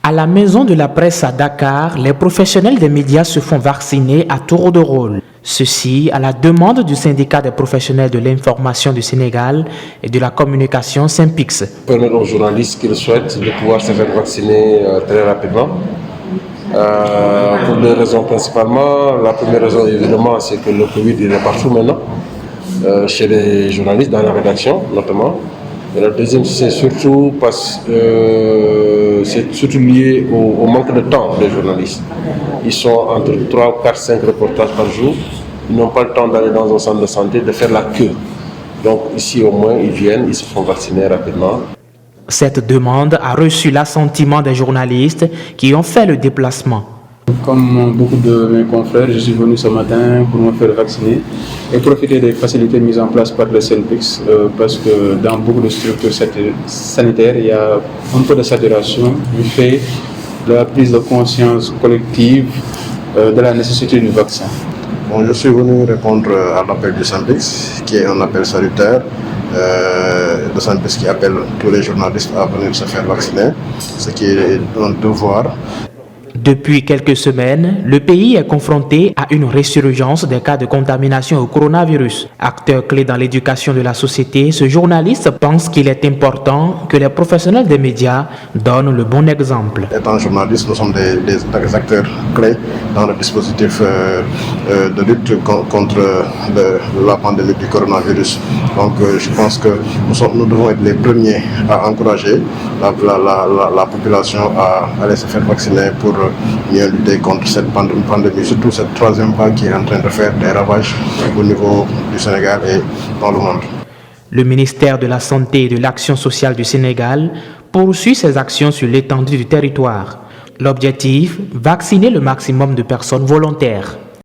À la Maison de la Presse à Dakar, les professionnels des médias se font vacciner à tour de rôle. Ceci à la demande du syndicat des professionnels de l'information du Sénégal et de la communication SYNPICS. Permettre aux journalistes qui le souhaitent de pouvoir se faire vacciner très rapidement. Pour deux raisons principalement. La première raison évidemment c'est que le Covid il est partout maintenant, chez les journalistes, dans la rédaction notamment. Et la deuxième c'est surtout c'est surtout lié au manque de temps des journalistes. Ils sont entre 3, 4, 5 reportages par jour. Ils n'ont pas le temps d'aller dans un centre de santé, de faire la queue. Donc ici au moins ils viennent, ils se font vacciner rapidement. Cette demande a reçu l'assentiment des journalistes qui ont fait le déplacement. Comme beaucoup de mes confrères, je suis venu ce matin pour me faire vacciner et profiter des facilités mises en place par le SYNPICS parce que dans beaucoup de structures sanitaires, il y a un peu de saturation du fait de la prise de conscience collective de la nécessité du vaccin. Bon, je suis venu répondre à l'appel du SYNPICS, qui est un appel salutaire. Le SYNPICS qui appelle tous les journalistes à venir se faire vacciner, ce qui est un devoir. Depuis quelques semaines, le pays est confronté à une résurgence des cas de contamination au coronavirus. Acteur clé dans l'éducation de la société, ce journaliste pense qu'il est important que les professionnels des médias donnent le bon exemple. Étant journaliste, nous sommes des acteurs clés dans le dispositif de lutte contre la pandémie du coronavirus. Donc je pense que nous devons être les premiers à encourager la population à aller se faire vacciner pour mieux lutter contre cette pandémie, surtout cette troisième vague qui est en train de faire des ravages au niveau du Sénégal et dans le monde. Le ministère de la Santé et de l'Action sociale du Sénégal poursuit ses actions sur l'étendue du territoire. L'objectif, vacciner le maximum de personnes volontaires.